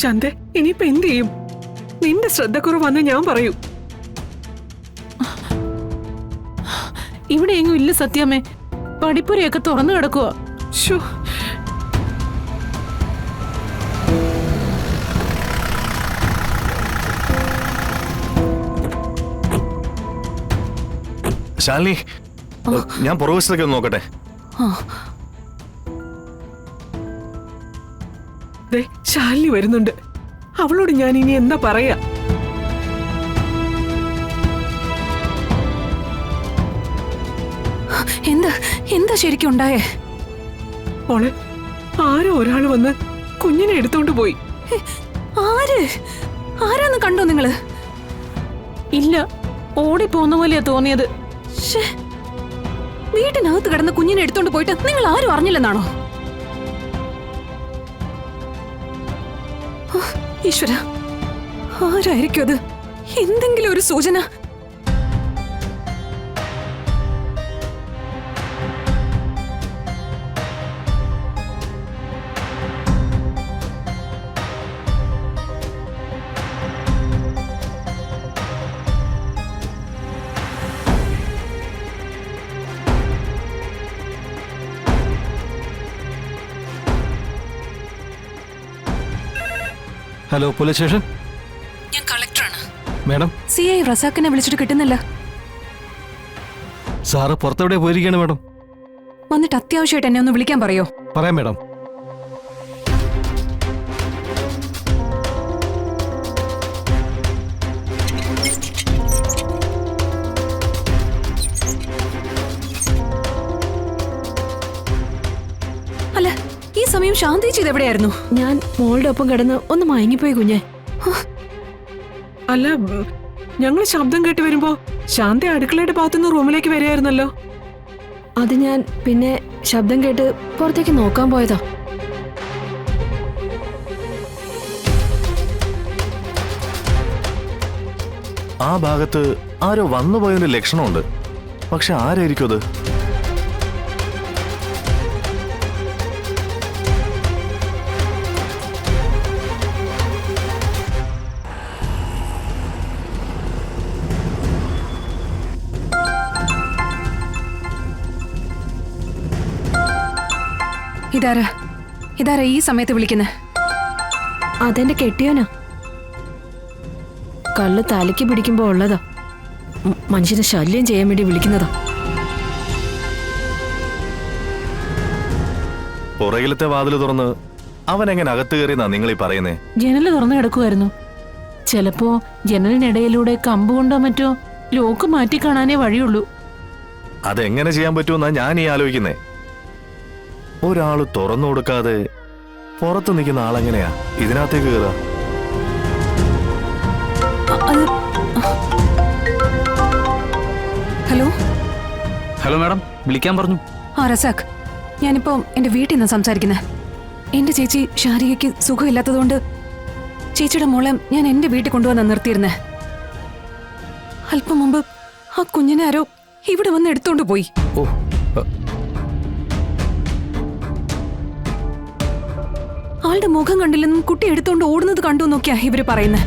ശാന്തേ, ഇനിയിപ്പോ എന്ത് ചെയ്യും? നിന്റെ ശ്രദ്ധക്കുറവാന്ന് ഞാൻ പറയൂ. ഇവിടെ എങ്ങും ഇല്ല സത്യാമ്മേ. പടിപ്പുരയൊക്കെ തുറന്നു കിടക്കുക. ശാലിനി, ഞാൻ പുറകുവശത്തൊക്കെ ഒന്ന് നോക്കട്ടെ. ശാലിനി വരുന്നുണ്ട്. അവളോട് ഞാൻ ഇനി എന്താ പറയാ? എന്താ ശരിക്കും ഉണ്ടായേ? മോളെ, ആരോ ഒരാള് വന്ന് കുഞ്ഞിനെ എടുത്തോണ്ട് പോയി. ആരാന്ന് കണ്ടോ നിങ്ങള്? ഇല്ല, ഓടിപ്പോന്ന പോലെയാ തോന്നിയത്. വീട്ടിനകത്ത് കിടന്ന് കുഞ്ഞിനെ എടുത്തോണ്ട് പോയിട്ട് നിങ്ങൾ ആരും അറിഞ്ഞില്ലെന്നാണോ? ഈശ്വര, ആരായിരിക്കും അത്? എന്തെങ്കിലും ഒരു സൂചന? Hello, police station. ഞാൻ കളക്ടറാണ്. മാഡം, CI റസാഖിനെ വിളിച്ചിട്ട് കിട്ടുന്നില്ല. സാറ് പുറത്തെവിടെ പോയിരിക്കുകയാണ് മാഡം. വന്നിട്ട് അത്യാവശ്യമായിട്ട് എന്നെ ഒന്ന് വിളിക്കാൻ പറയോ? പറയാം മാഡം. അല്ല, ഈ സമയം ശാന്തിച്ച് ഇതെവിടെയായിരുന്നു? ഞാൻ മോളുടെ ഒപ്പം കിടന്ന് ഒന്ന് മയങ്ങിപ്പോയി കുഞ്ഞെ. അല്ല, ഞങ്ങൾ ശബ്ദം കേട്ട് വരുമ്പോ ശാന്തി അടുക്കളയുടെ ഭാഗത്തുനിന്ന് റൂമിലേക്ക് വരികയായിരുന്നല്ലോ. അത് ഞാൻ പിന്നെ ശബ്ദം കേട്ട് പുറത്തേക്ക് നോക്കാൻ പോയതാ. ആ ഭാഗത്ത് ആരോ വന്നുപോയതിന്റെ ലക്ഷണമുണ്ട്. പക്ഷെ ആരായിരിക്കും അത്? ഇതാരാ ഈ സമയത്ത് വിളിക്കുന്നെ? അതെന്റെ കെട്ടിയോനാ. കള്ള് തലയ്ക്ക് പിടിക്കുമ്പോ ഉള്ളതാ. മനുഷ്യനെ ശല്യം ചെയ്യാൻ വേണ്ടി വിളിക്കുന്നതാ. പുറകിലത്തെ വാതില് തുറന്ന് അവൻ എങ്ങനെ അകത്ത് കയറിയെന്നാ നിങ്ങളീ പറയുന്നേ? ജനല് തുറന്നു കിടക്കുമായിരുന്നു. ചിലപ്പോ ജനലിനിടയിലൂടെ കമ്പ് കൊണ്ടോ മറ്റോ ലോക്ക് മാറ്റി കാണാനേ വഴിയുള്ളൂ. അതെങ്ങനെ ചെയ്യാൻ പറ്റുമെന്നാ ഞാൻ ഈ ആലോചിക്കുന്നേ. ഒരാള് തുറന്നു കൊടുക്കാതെ പുറത്ത് നിൽക്കുന്ന ആളെങ്ങനെയാ ഇതിനകത്തേക്ക് കയറുക? ഹലോ മാഡം, വിളിക്കാൻ പറഞ്ഞു. റസാഖ്, ഞാനിപ്പോ എന്റെ വീട്ടിൽ നിന്ന് സംസാരിക്കുന്നത്. എന്റെ ചേച്ചി ശാരികയ്ക്ക് സുഖമില്ലാത്തതുകൊണ്ട് ചേച്ചിയുടെ മോളെ ഞാൻ എന്റെ വീട്ടിൽ കൊണ്ടുവന്ന് നിർത്തിയിരുന്നേ. അല്പം മുമ്പ് ആ കുഞ്ഞിനെ ആരോ ഇവിടെ വന്ന് എടുത്തോണ്ട് പോയി. ആളുടെ മുഖം കണ്ടില്ലെന്നും കുട്ടി എടുത്തോണ്ട് ഓടുന്നത് കണ്ടു നോക്കിയാ ഇവര് പറയുന്നത്.